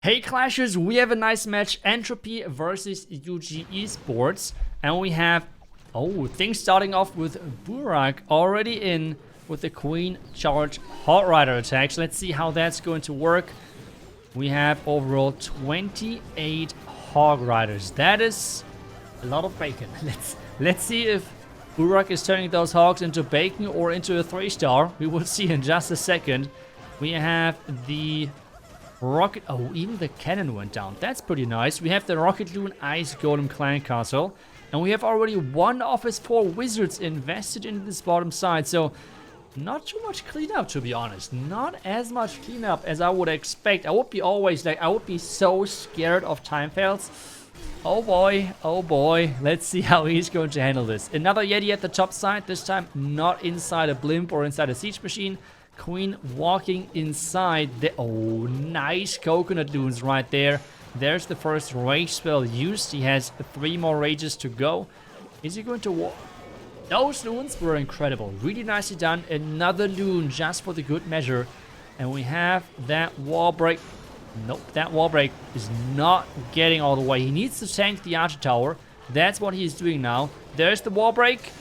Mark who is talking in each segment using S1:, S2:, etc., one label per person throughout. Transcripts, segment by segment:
S1: Hey Clashers, we have a nice match, Entropy versus UG Esports, and we have, things starting off with Burak already in with the Queen Charge Hot Rider attacks. Let's see how that's going to work. We have overall 28 Hog Riders. That is a lot of bacon. Let's see if Burak is turning those hogs into bacon or into a 3-star. We will see in just a second. We have the rocket. Oh, even the cannon went down. That's pretty nice. We have the rocket loon ice golem clan castle, and we have already one of his 4 wizards invested into this bottom side. So not too much cleanup, to be honest. Not as much cleanup as I would expect. I would be so scared of time fails. Oh boy, let's see how he's going to handle this. Another Yeti at the top side, this time not inside a blimp or inside a siege machine. Queen walking inside the... Oh, nice coconut loons right there. There's the first rage spell used. He has 3 more rages to go. Is he going to walk? Those loons were incredible. Really nicely done. Another loon just for the good measure. And we have that wall break. Nope, that wall break is not getting all the way. He needs to tank the archer tower. That's what he's doing now. There's the wall break.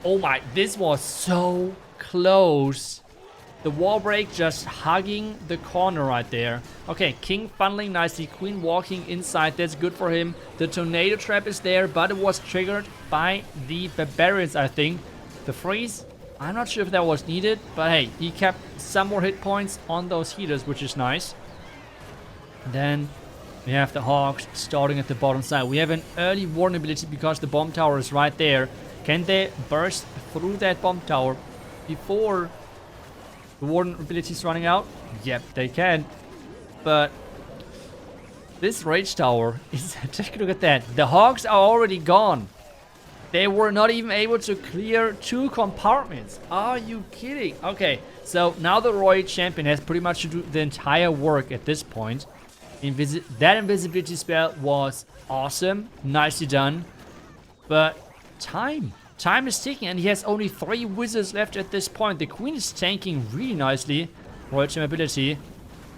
S1: Oh my, this was so close. The wall break just hugging the corner right there. Okay, king funneling nicely. Queen walking inside. That's good for him. The tornado trap is there, but it was triggered by the barbarians, I think. The freeze, I'm not sure if that was needed, but hey, he kept some more hit points on those healers, which is nice. Then we have the hogs starting at the bottom side. We have an early warning ability because the bomb tower is right there. Can they burst through that bomb tower before the warden ability is running out? Yep, they can. But this rage tower is... Take a look at that. The hogs are already gone. They were not even able to clear 2 compartments. Are you kidding? Okay, so now the Royal Champion has pretty much to do the entire work at this point. That invisibility spell was awesome. Nicely done. But time is ticking, and he has only 3 wizards left at this point. The queen is tanking really nicely. Royal Champion ability.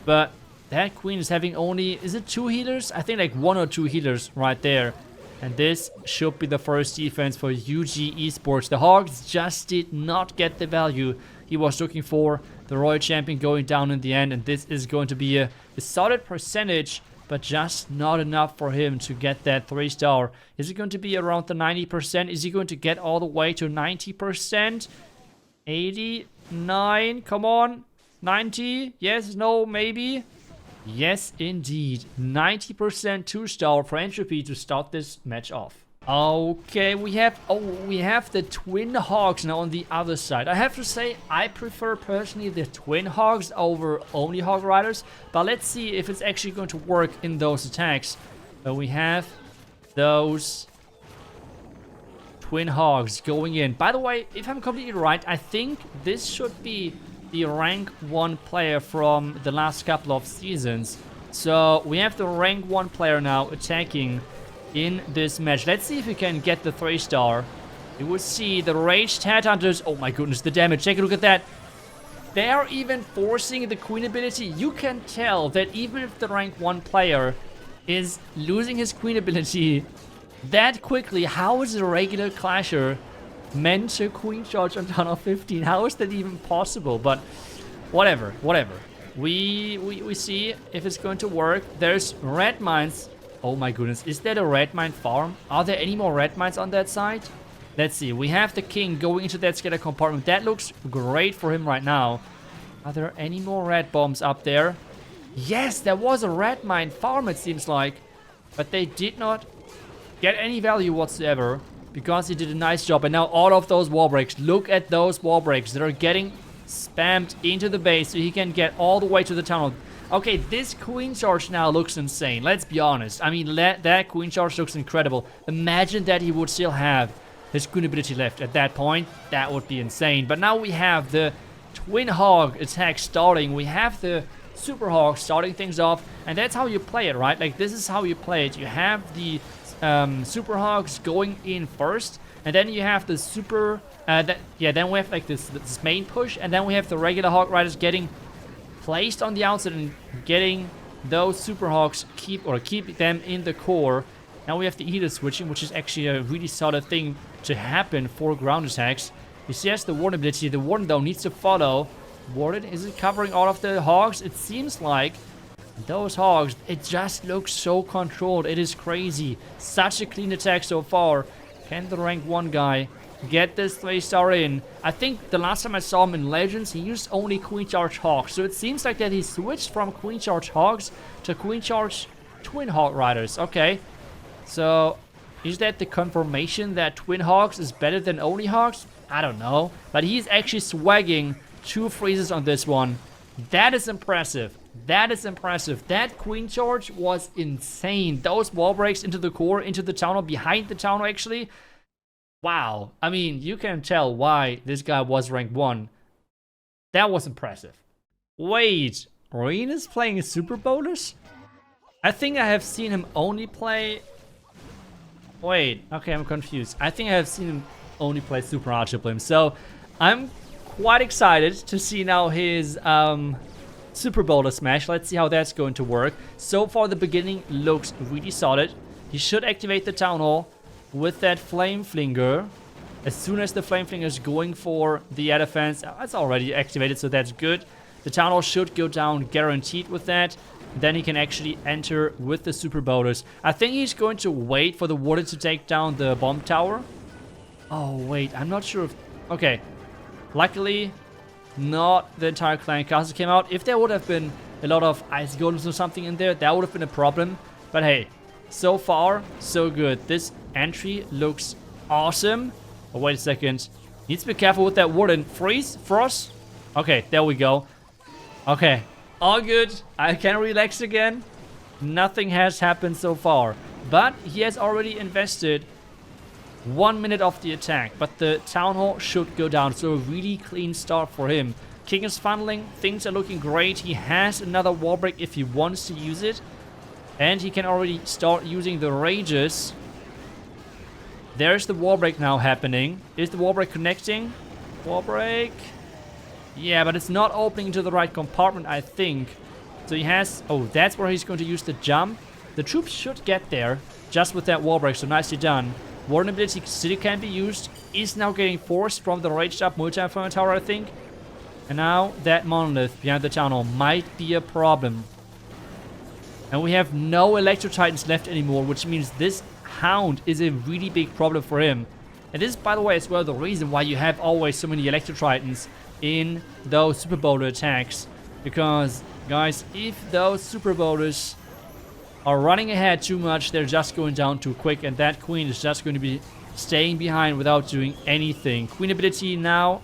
S1: But that queen is having only... Is it 2 healers? I think like 1 or 2 healers right there. And this should be the first defense for UG Esports. The Hogs just did not get the value he was looking for. The Royal Champion going down in the end. And this is going to be a solid percentage, but just not enough for him to get that 3-star. Is it going to be around the 90%? Is he going to get all the way to 90%? 89? Come on. 90? Yes, no, maybe? Yes, indeed. 90% 2-star for Entropy to start this match off. Okay, we have the twin hogs now on the other side. I have to say, I prefer personally the twin hogs over only hog riders. But let's see if it's actually going to work in those attacks. We have those twin hogs going in. By the way, if I'm completely right, I think this should be the rank 1 player from the last couple of seasons. So we have the rank 1 player now attacking in this match. Let's see if we can get the 3-star. You will see the raged headhunters. Oh my goodness, the damage. Take a look at that. They are even forcing the queen ability. You can tell that even if the rank 1 player is losing his queen ability that quickly, how is a regular clasher meant to queen charge on turn of 15? How is that even possible? But whatever. We see if it's going to work. There's red mines. Oh my goodness, is that a red mine farm? Are there any more red mines on that side? Let's see. We have the king going into that scatter compartment. That looks great for him right now. Are there any more red bombs up there? Yes, there was a red mine farm, it seems like. But they did not get any value whatsoever, because he did a nice job. And now all of those wall breaks. Look at those wall breaks that are getting spammed into the base so he can get all the way to the tunnel. Okay, this queen charge now looks insane. Let's be honest. I mean, that queen charge looks incredible. Imagine that he would still have his queen ability left at that point. That would be insane. But now we have the twin hog attack starting. We have the super hog starting things off. And that's how you play it, right? Like, this is how you play it. You have the super hogs going in first, and then you have the super then we have like this main push, and then we have the regular hog riders getting placed on the outside and getting those Super Hogs keep them in the core. Now we have the Heater switching, which is actually a really solid thing to happen for ground attacks. He has the Warden ability. The Warden, though, needs to follow. Warden, is it covering all of the Hogs? It seems like. Those Hogs, it just looks so controlled. It is crazy. Such a clean attack so far. Can the rank 1 guy get this 3-star in? I think the last time I saw him in Legends, he used only Queen Charge Hogs. So it seems like that he switched from Queen Charge Hogs to Queen Charge Twin Hog Riders. Okay. So, is that the confirmation that Twin Hogs is better than only Hogs? I don't know. But he's actually swagging 2 freezes on this one. That is impressive. That is impressive. That Queen Charge was insane. Those wall breaks into the core, into the town hall, behind the town hall actually. Wow. I mean, you can tell why this guy was rank 1. That was impressive. Wait, Reen is playing Super Bowlers? I think I have seen him only play... Wait, okay, I'm confused. I think I have seen him only play Super Archer Blim. So, I'm quite excited to see now his Super Bowler Smash. Let's see how that's going to work. So far, the beginning looks really solid. He should activate the Town Hall with that Flame Flinger. As soon as the Flame Flinger is going for the air defense, it's already activated, so that's good. The Town Hall should go down guaranteed with that. Then he can actually enter with the Super Bowlers. I think he's going to wait for the Warden to take down the Bomb Tower. Oh, wait, I'm not sure if... Okay. Luckily, not the entire Clan Castle came out. If there would have been a lot of Ice Golems or something in there, that would have been a problem. But hey, so far, so good. This entry looks awesome. Oh, wait a second. Needs to be careful with that Warden. Freeze? Frost? Okay, there we go. Okay, all good. I can relax again. Nothing has happened so far. But he has already invested 1 minute of the attack, but the Town Hall should go down, so a really clean start for him. King is funneling, things are looking great. He has another wall break if he wants to use it, and he can already start using the rages. There's the wall break now happening. Is the wall break connecting? Wall break? Yeah, but it's not opening to the right compartment, I think. So he has... Oh, that's where he's going to use the jump. The troops should get there just with that wall break, so nicely done. Warden ability still can be used. Is now getting forced from the raged up multi-inferno tower, I think. And now that monolith behind the town hall might be a problem. And we have no Electro Titans left anymore, which means this Hound is a really big problem for him. And this is, by the way, as well the reason why you have always so many Electro Titans in those Super Bowler attacks. Because, guys, if those Super Bowlers are running ahead too much, they're just going down too quick, and that Queen is just going to be staying behind without doing anything. Queen ability now.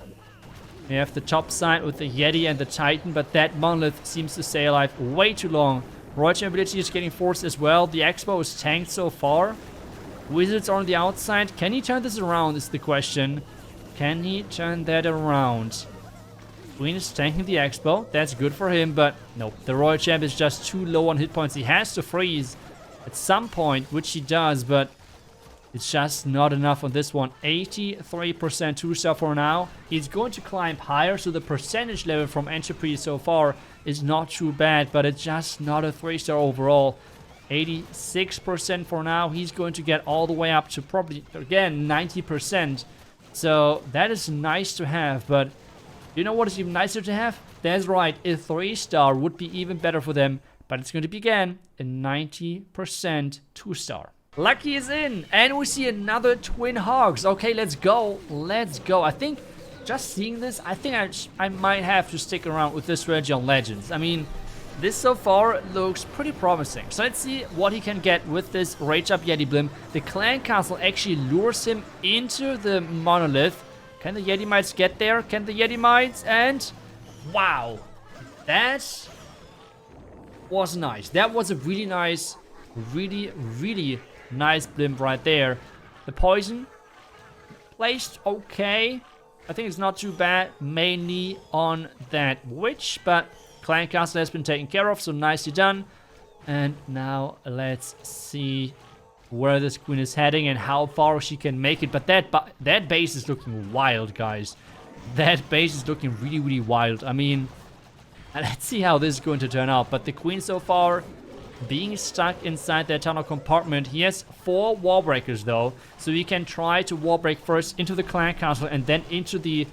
S1: We have the top side with the Yeti and the Titan, but that Monolith seems to stay alive way too long. Royal ability is getting forced as well. The Expo is tanked so far. Wizards are on the outside. Can he turn this around is the question. Can he turn that around? Queen is tanking the Expo. That's good for him, but no. The Royal Champ is just too low on hit points. He has to freeze at some point, which he does, but it's just not enough on this one. 83% 2-star for now. He's going to climb higher, so the percentage level from Entropy so far is not too bad, but it's just not a 3-star overall. 86% for now. He's going to get all the way up to probably, again, 90%. So that is nice to have, but you know what is even nicer to have? That's right, a 3-star would be even better for them, but it's going to be, again, a 90% 2-star. Lucky is in, and we see another Twin Hogs. Okay, let's go. Let's go. I think, just seeing this, I think I might have to stick around with this strategy on Legends. I mean, this so far looks pretty promising. So let's see what he can get with this Rage Up Yeti Blim. The Clan Castle actually lures him into the Monolith. Can the Yeti Mites get there? Can the Yeti Mites? And wow, that was nice. That was a really nice, really nice blimp right there. The poison placed okay. I think it's not too bad, mainly on that witch, but Clan Castle has been taken care of, so nicely done. And now let's see where this Queen is heading and how far she can make it. But that base is looking wild, guys. That base is looking really wild. I mean, And let's see how this is going to turn out. But the queen so far being stuck inside that tunnel compartment. He has 4 wall breakers though, so he can try to wall break first into the clan castle and then into the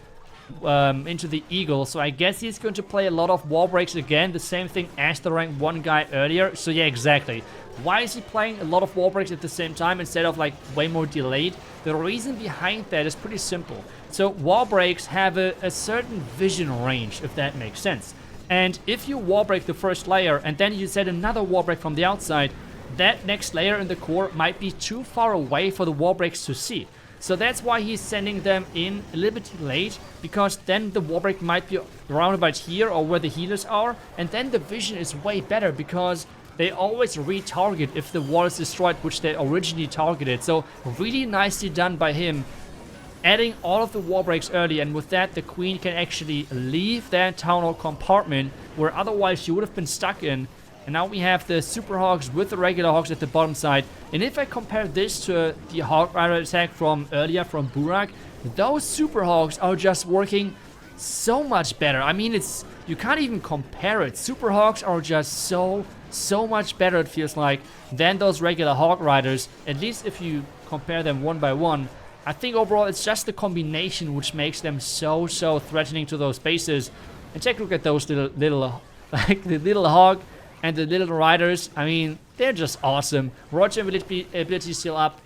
S1: eagle. So I guess he's going to play a lot of wall breaks again, the same thing as the rank 1 guy earlier. So yeah, exactly. Why is he playing a lot of wall breaks at the same time instead of like way more delayed? The reason behind that is pretty simple. So wall breaks have a certain vision range, if that makes sense. And if you wall break the first layer and then you set another wall break from the outside, that next layer in the core might be too far away for the wall breaks to see. So that's why he's sending them in a little bit late, because then the wall break might be around about here or where the healers are, and then the vision is way better because they always retarget if the wall is destroyed, which they originally targeted. So really nicely done by him, adding all of the wall breaks early, and with that the queen can actually leave that town hall compartment where otherwise she would have been stuck in. And now we have the super hogs with the regular hogs at the bottom side. And if I compare this to the hog rider attack from earlier from Burak, those super hogs are just working so much better. I mean, you can't even compare it. Super hogs are just so much better, it feels like, than those regular hog riders, at least if you compare them one by one. I think overall it's just the combination which makes them so threatening to those bases. And take a look at those little like the little hog and the little riders. I mean, they're just awesome. Roger ability still up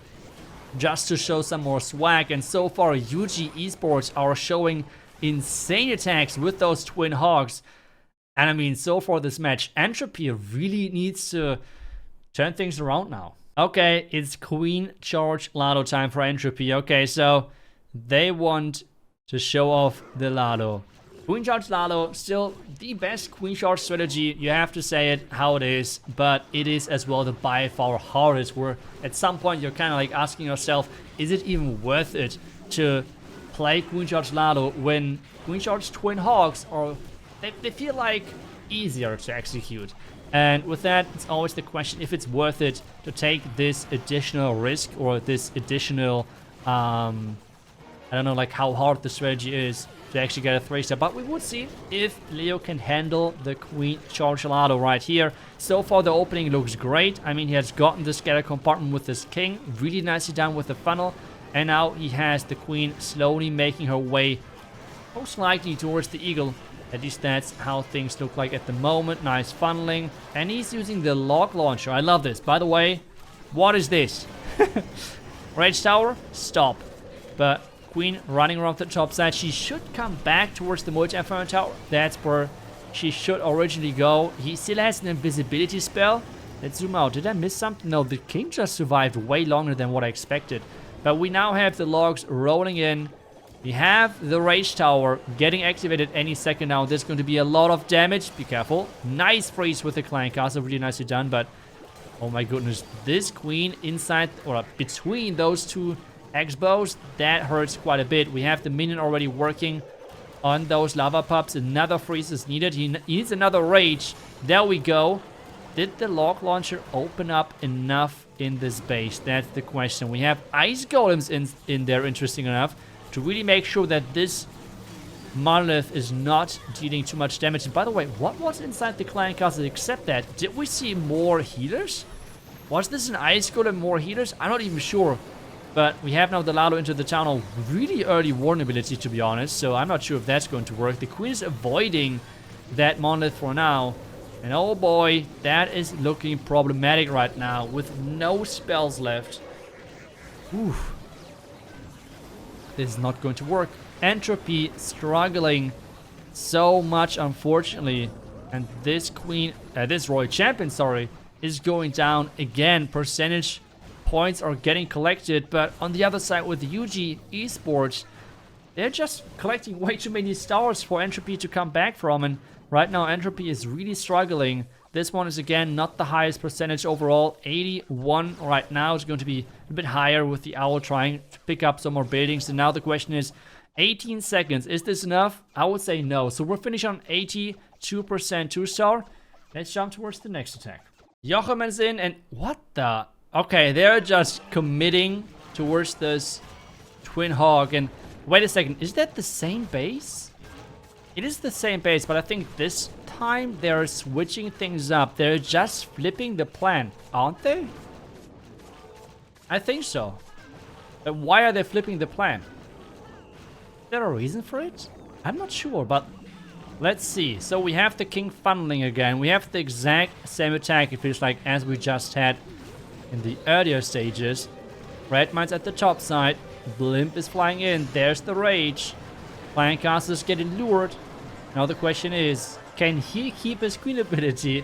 S1: just to show some more swag. And so far UG Esports are showing insane attacks with those twin hogs. And I mean, so far this match, Entropy really needs to turn things around now. Okay, it's Queen Charge Lalo time for Entropy. Okay, so they want to show off the Lalo. Queen Charge Lalo, still the best Queen Charge strategy. You have to say it how it is, but it is as well the by far hardest, where at some point you're kind of like asking yourself, is it even worth it to play Queen Charge Lalo when Queen Charge Twin Hogs are, they feel like easier to execute. And with that, it's always the question if it's worth it to take this additional risk or this additional, I don't know, like how hard the strategy is to actually get a 3-star. But we would see if Leo can handle the Queen Charge Lalo right here. So far, the opening looks great. I mean, he has gotten the scatter compartment with his king, really nicely done with the funnel. And now he has the queen slowly making her way, most likely towards the eagle. At least that's how things look like at the moment. Nice funneling. And he's using the log launcher. I love this. By the way, what is this? Rage tower? Stop. But queen running around the top side. She should come back towards the multi-inferno tower. That's where she should originally go. He still has an invisibility spell. Let's zoom out. Did I miss something? No, the king just survived way longer than what I expected. But we now have the logs rolling in. We have the Rage Tower getting activated any second now. There's going to be a lot of damage. Be careful. Nice freeze with the Clan Castle. Really nicely done, but oh my goodness. This queen inside or between those two X-bows, that hurts quite a bit. We have the minion already working on those lava pups. Another freeze is needed. He needs another Rage. There we go. Did the log launcher open up enough in this base? That's the question. We have ice golems in there, interesting enough, to really make sure that this monolith is not dealing too much damage. And by the way, what was inside the clan castle except that? Did we see more healers? Was this an ice golem, more healers? I'm not even sure. But we have now the Lalo into the town hall. Really early warn ability, to be honest. So I'm not sure if that's going to work. The queen is avoiding that monolith for now. And oh boy, that is looking problematic right now with no spells left. Oof. This is not going to work. Entropy struggling so much, unfortunately. And this queen, this royal champion, sorry, is going down again. Percentage points are getting collected, but on the other side with the UG Esports, they're just collecting way too many stars for Entropy to come back from. And right now, Entropy is really struggling. This one is, again, not the highest percentage overall. 81 right now. Is going to be a bit higher with the Owl trying to pick up some more buildings. And now the question is, 18 seconds. Is this enough? I would say no. So we're finishing on 82% 2-star. Let's jump towards the next attack. Joachim is in, and what the? Okay, they're just committing towards this Twin Hog. And wait a second, is that the same base? It is the same base, but I think this time they're switching things up. They're just flipping the plan, aren't they? I think so. But why are they flipping the plan? Is there a reason for it? I'm not sure, but let's see. So we have the king funneling again. We have the exact same attack, it feels like, as we just had in the earlier stages. Red mine's at the top side. Blimp is flying in. There's the rage. Clan Castle is getting lured. Now the question is, can he keep his queen ability?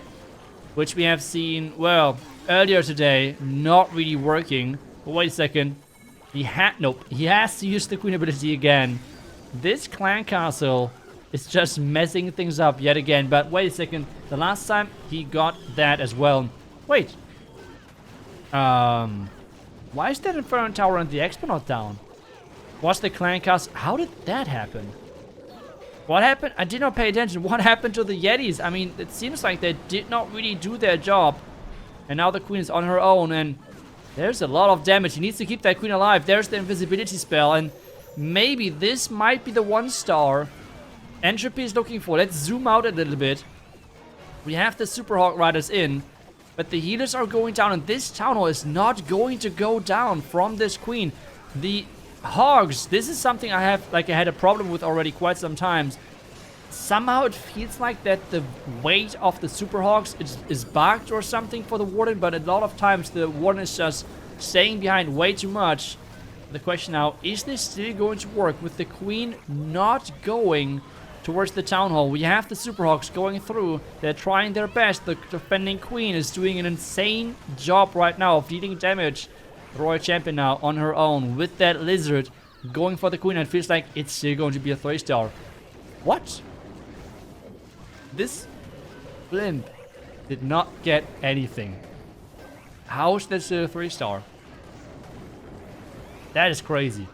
S1: Which we have seen, well, earlier today, not really working. But wait a second. Nope. He has to use the queen ability again. This Clan Castle is just messing things up yet again. But wait a second. The last time he got that as well. Wait. Why is that Inferno Tower and the Expo not down? Was the Clan Castle... How did that happen? What happened? I did not pay attention. What happened to the Yetis? I mean, it seems like they did not really do their job. And now the queen is on her own. And there's a lot of damage. He needs to keep that queen alive. There's the invisibility spell. And maybe this might be the 1-star Entropy is looking for. Let's zoom out a little bit. We have the Super Hawk Riders in. But the healers are going down, and this town hall is not going to go down from this queen. The hogs, this is something I had a problem with already quite some times. Somehow it feels like that the weight of the Super Hogs is bugged or something for the Warden, but a lot of times the Warden is just staying behind way too much. The question now, is this still going to work with the queen not going towards the town hall? We have the Super Hawks going through. They're trying their best. The defending queen is doing an insane job right now of dealing damage. The Royal Champion now on her own with that lizard going for the queen. And it feels like it's still going to be a 3-star. What? This blimp did not get anything. How is this a 3-star? That is crazy.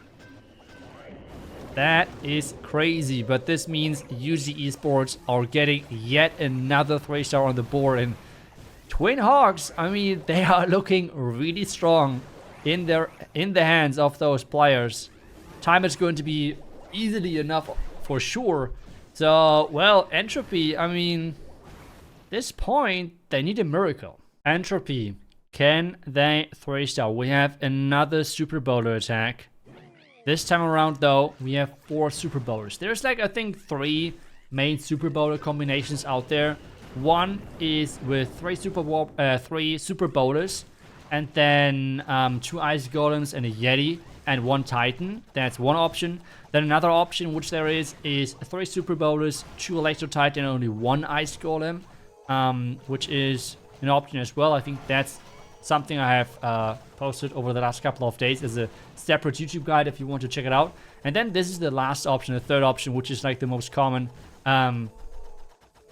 S1: That is crazy, but this means UG Esports are getting yet another 3-star on the board. And Twin Hawks, I mean, they are looking really strong in the hands of those players. Time is going to be easily enough for sure. So, well, Entropy, I mean, this point, they need a miracle. Entropy, can they 3-star? We have another Super Bowler attack. This time around, though, we have 4 Super Bowlers. There's like, I think, 3 main Super Bowler combinations out there. One is with 3 Super Bowlers, and then 2 Ice Golems and a Yeti, and 1 Titan. That's one option. Then another option, which there is 3 Super Bowlers, 2 Electro Titan, and only 1 Ice Golem, which is an option as well. I think that's something I have posted over the last couple of days as a separate YouTube guide if you want to check it out. And then this is the last option, the third option, which is like the most common,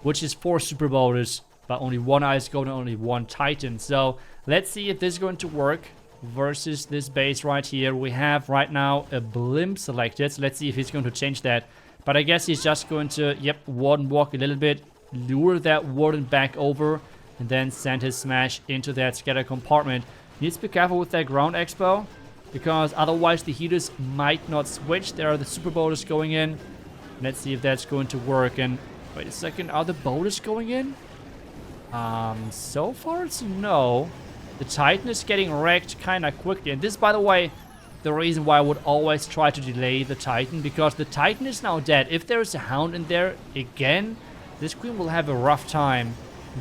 S1: which is 4 Super Bowlers, but only 1 Ice Golem and only 1 Titan. So let's see if this is going to work versus this base right here. We have right now a Blimp selected. So let's see if he's going to change that. But I guess he's just going to, Warden walk a little bit, lure that Warden back over, and then send his smash into that scatter compartment. Needs to be careful with that ground expo, because otherwise the healers might not switch. There are the Super Bowlers going in. Let's see if that's going to work. And wait a second, are the bowlers going in? So far it's no. The Titan is getting wrecked kind of quickly. And this, by the way, the reason why I would always try to delay the Titan, because the Titan is now dead. If there is a Hound in there again, this queen will have a rough time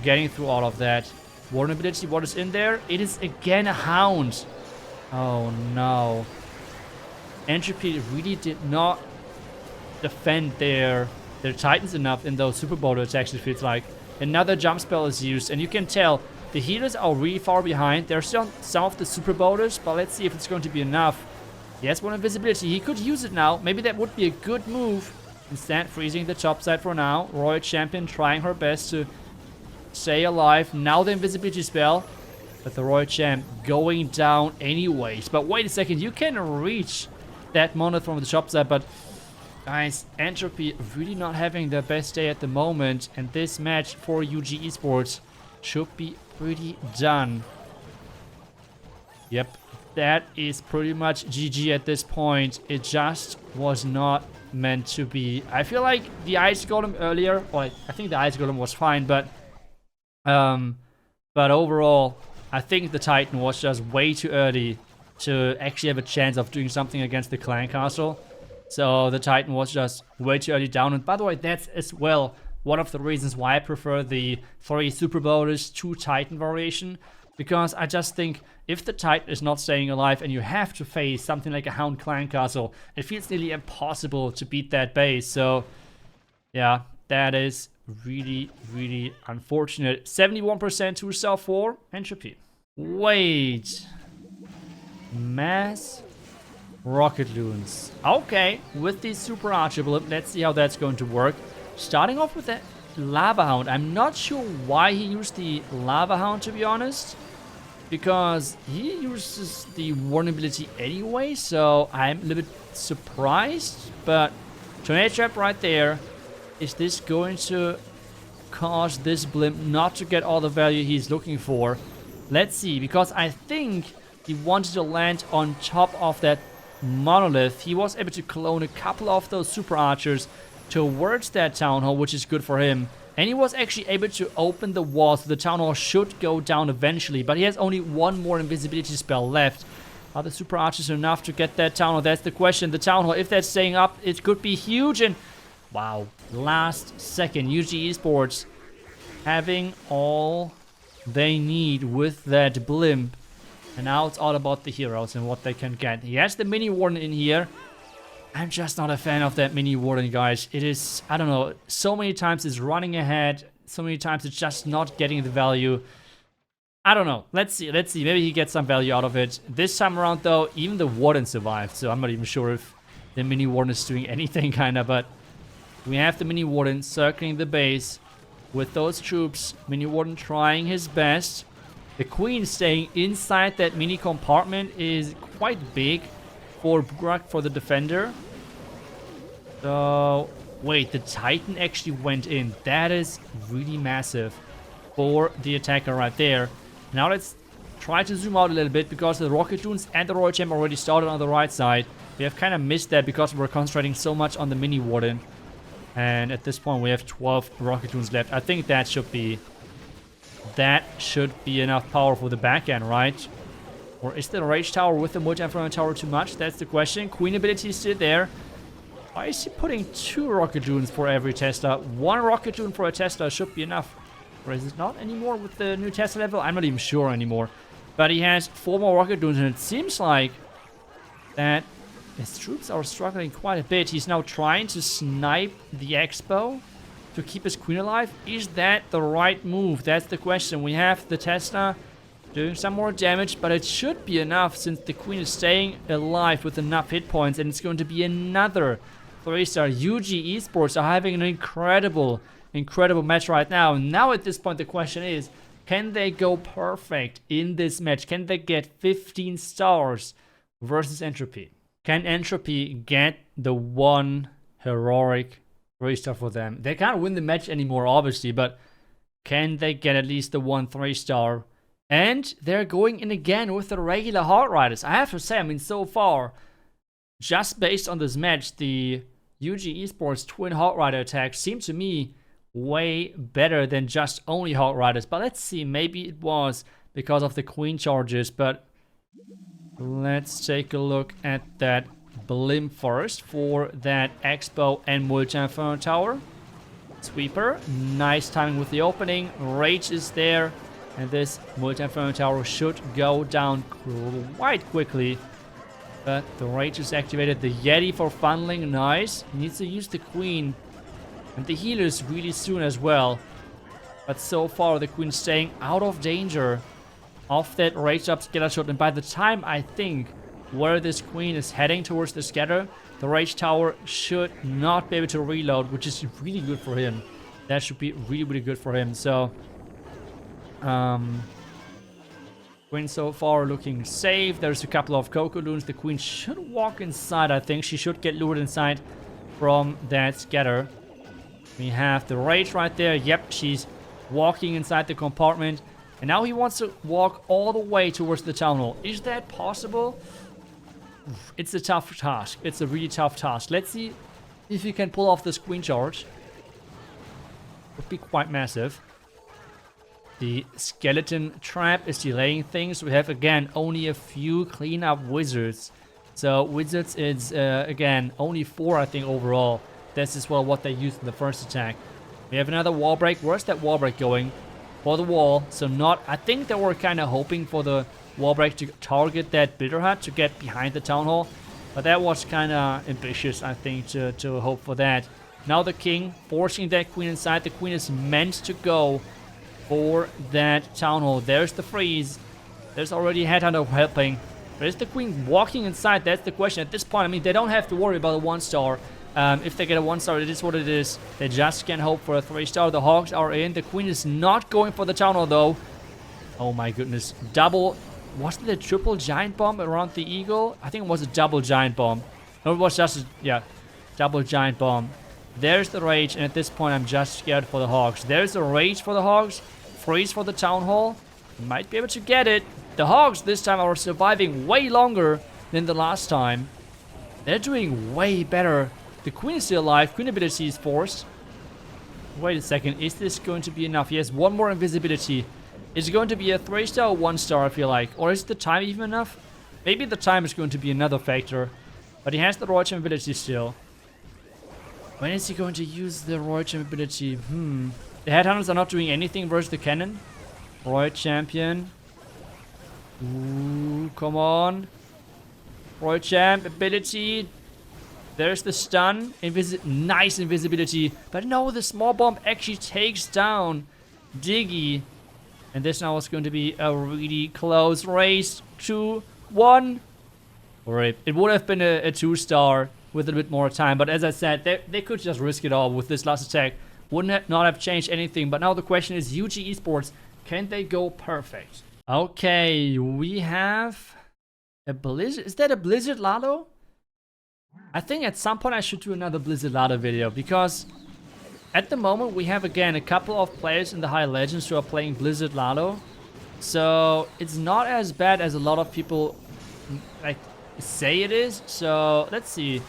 S1: getting through all of that. Warden ability, what is in there? It is again a Hound. Oh no. Entropy really did not defend their Titans enough in those Super Bowler attacks, it feels like. Another jump spell is used, and you can tell the healers are really far behind. There's still some of the Super Bowlers, but let's see if it's going to be enough. He has 1 invisibility. He could use it now. Maybe that would be a good move. Instead, freezing the top side for now. Royal Champion trying her best to stay alive. Now the invisibility spell. But the Royal Champ going down anyways. But wait a second. You can reach that Monolith from the top side. But guys, Entropy really not having their best day at the moment. And this match for UG Esports should be pretty done. Yep. That is pretty much GG at this point. It just was not meant to be. I feel like the ice golem earlier, or I think the ice golem was fine, but overall, I think the Titan was just way too early to actually have a chance of doing something against the clan castle. So the Titan was just way too early down. And by the way, that's as well one of the reasons why I prefer the 3 super bonus 2 Titan variation. Because I just think if the Titan is not staying alive and you have to face something like a Hound clan castle, it feels nearly impossible to beat that base. So yeah, that is really, really unfortunate. 71% to cell 4 entropy. Wait. Mass rocket loons. Okay, with the super archer blimp, let's see how that's going to work. Starting off with that lava hound. I'm not sure why he used the lava hound, to be honest, because he uses the warning ability anyway, so I'm a little bit surprised. But tornado trap right there. Is this going to cause this blimp not to get all the value he's looking for? Let's see, because I think he wanted to land on top of that monolith. He was able to clone a couple of those super archers towards that town hall, which is good for him. And he was actually able to open the wall, so the town hall should go down eventually. But he has only one more invisibility spell left. Are the super archers enough to get that town hall? That's the question. The town hall, if that's staying up, it could be huge. And wow, last second, UG Esports having all they need with that blimp. And now it's all about the heroes and what they can get. He has the mini warden in here. I'm just not a fan of that mini warden, guys. It is, I don't know, so many times it's running ahead. So many times it's just not getting the value. I don't know. Let's see. Maybe he gets some value out of it. This time around, though, even the warden survived. So I'm not even sure if the mini warden is doing anything, kind of. But we have the mini warden circling the base with those troops. Mini warden trying his best. The queen staying inside that mini compartment is quite big for Burak, for the defender. So, wait, the Titan actually went in. That is really massive for the attacker right there. Now let's try to zoom out a little bit, because the rocket loons and the royal gem already started on the right side. We have kind of missed that because we're concentrating so much on the mini warden. And at this point we have 12 rocket loons left. I think that should be enough power for the back end, right? Or is the Rage Tower with the Multi-Inferno Tower too much? That's the question. Queen ability is still there. Why is he putting 2 rocket loons for every Tesla? 1 rocket loon for a Tesla should be enough. Or is it not anymore with the new Tesla level? I'm not even sure anymore. But he has 4 more rocket loons, and it seems like that his troops are struggling quite a bit. He's now trying to snipe the Expo to keep his queen alive. Is that the right move? That's the question. We have the Tesla doing some more damage, but it should be enough since the queen is staying alive with enough hit points, and it's going to be another 3-star. UG Esports are having an incredible match right now. Now at this point the question is, can they go perfect in this match? Can they get 15 stars versus Entropy? Can Entropy get the one heroic 3-star for them? They can't win the match anymore, obviously, but can they get at least the one 3-star? And they're going in again with the regular Hard Riders. I have to say, I mean, so far, just based on this match, the UG Esports twin Hard Rider attacks seem to me way better than just only Hard Riders. But let's see, maybe it was because of the queen charges. But let's take a look at that blimp first for that Expo and Multi-Inferno Tower. Sweeper, nice timing with the opening. Rage is there. And this Multi-Inferno Tower should go down quite quickly. But the Rage is activated. The Yeti for funneling, nice. He needs to use the Queen and the healers really soon as well. But so far the Queen's staying out of danger of that Rage up scatter shot. And by the time I think where this Queen is heading towards the scatter, the Rage Tower should not be able to reload, which is really good for him. That should be really, really good for him. So Queen so far looking safe. There's a couple of Coco Loons. The Queen should walk inside, I think. She should get lured inside from that scatter. We have the Rage right there. Yep, she's walking inside the compartment. And now he wants to walk all the way towards the town hall. Is that possible? It's a tough task. It's a really tough task. Let's see If you can pull off this queen charge, would be quite massive. The skeleton trap is delaying things. We have, again, only a few cleanup wizards. So wizards is, again, only 4, I think, overall. That's as well what they used in the first attack. We have another wall break. Where's that wall break going? For the wall. So not... I think they were kind of hoping for the wall break to target that builder hut to get behind the town hall. But that was kind of ambitious, I think, to hope for that. Now the king forcing that queen inside. The queen is meant to go for that town hall. There's the freeze. There's already a headhunter helping. But is the queen walking inside? That's the question at this point. I mean, they don't have to worry about a 1-star. If they get a 1-star, it is what it is. They just can hope for a 3-star. The hogs are in. The queen is not going for the town hall, though. Oh my goodness. Double... Wasn't it a triple giant bomb around the eagle? I think it was a double giant bomb. No, it was just a... Yeah. Double giant bomb. There's the rage, and at this point, I'm just scared for the hogs. There's the rage for the hogs. Freeze for the town hall. Might be able to get it. The hogs this time are surviving way longer than the last time. They're doing way better. The queen is still alive. Queen ability is forced. Wait a second. Is this going to be enough? Yes, one more invisibility. Is it going to be a 3-star or 1-star, I feel like? Or is the time even enough? Maybe the time is going to be another factor. But he has the royal champ ability still. When is he going to use the royal champ ability? The headhunters are not doing anything versus the cannon. Royal champion. Ooh, come on. Royal champ ability. There's the stun. Nice invisibility. But no, the small bomb actually takes down Diggy. And this now is going to be a really close race. 2-1. Alright, it would have been a 2-star with a bit more time. But as I said, they could just risk it all with this last attack. Wouldn't not have changed anything. But now the question is, UG Esports, can they go perfect? Okay, we have a Blizzard. Is that a Blizzard Lalo? I think at some point I should do another Blizzard Lalo video, because at the moment we have, again, a couple of players in the High Legends who are playing Blizzard Lalo. So it's not as bad as a lot of people like say it is. So let's see.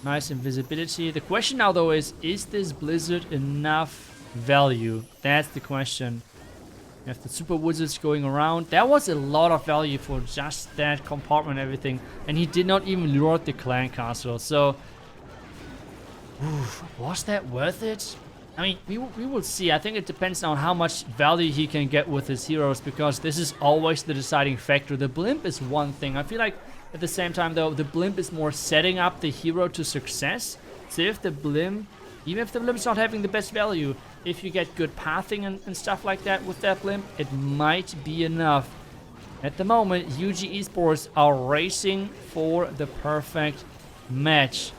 S1: Nice invisibility. The question now though is this Blizzard enough value? That's the question. You have the super wizards going around. That was a lot of value for just that compartment and everything. And he did not even lure the clan castle. So, was that worth it? I mean, we will see. I think it depends on how much value he can get with his heroes, because this is always the deciding factor. The blimp is one thing. I feel like at the same time though, the blimp is more setting up the hero to success. So if the blimp, even if the blimp is not having the best value, if you get good pathing and stuff like that with that blimp, it might be enough. At the moment, UG Esports are racing for the perfect match.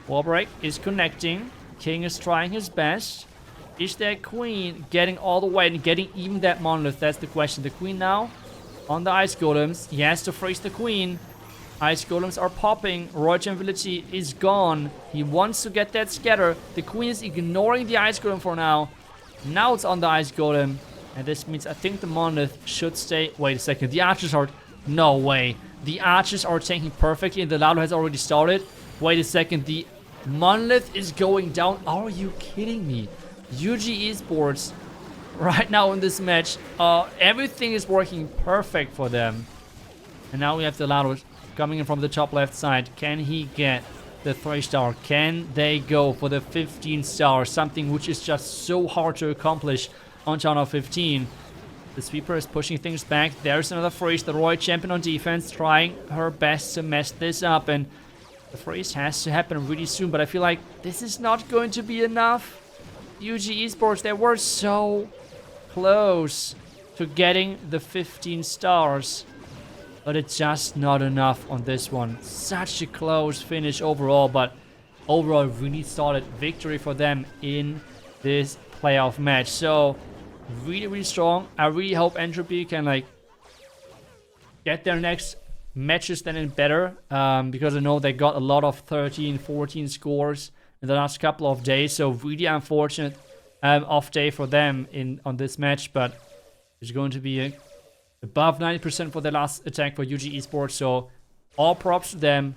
S1: Wallbreak is connecting. King is trying his best. Is that queen getting all the way and getting even that monolith? That's the question. The queen now on the ice golems. He has to freeze the queen. Ice golems are popping. Royal ability is gone. He wants to get that scatter. The queen is ignoring the ice golem for now. Now it's on the ice golem. And this means I think the monolith should stay. Wait a second. The archers are... No way. The archers are tanking perfectly and the lalo has already started. Wait a second. The monolith is going down. Are you kidding me? UG Esports right now in this match. Everything is working perfect for them. And now we have the lalo coming in from the top left side. Can he get the 3-star? Can they go for the 15-star? Something which is just so hard to accomplish on channel 15. The sweeper is pushing things back. There's another freeze. The royal champion on defense trying her best to mess this up. And the freeze has to happen really soon. But I feel like this is not going to be enough. UG Esports, they were so close to getting the 15 stars. But it's just not enough on this one. Such a close finish overall, but overall really solid victory for them in this playoff match. So really, really strong. I really hope Entropy can like get their next matches then in better, because I know they got a lot of 13, 14 scores in the last couple of days. So really unfortunate off day for them on this match, but it's going to be above 90% for the last attack for UG Esports, so all props to them.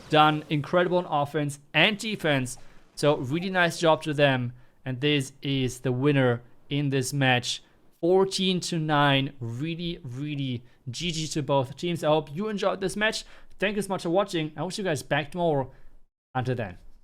S1: done incredible on offense and defense. So really nice job to them. And this is the winner in this match. 14-9. Really, really GG to both teams. I hope you enjoyed this match. Thank you so much for watching. I will see you guys back tomorrow. Until then.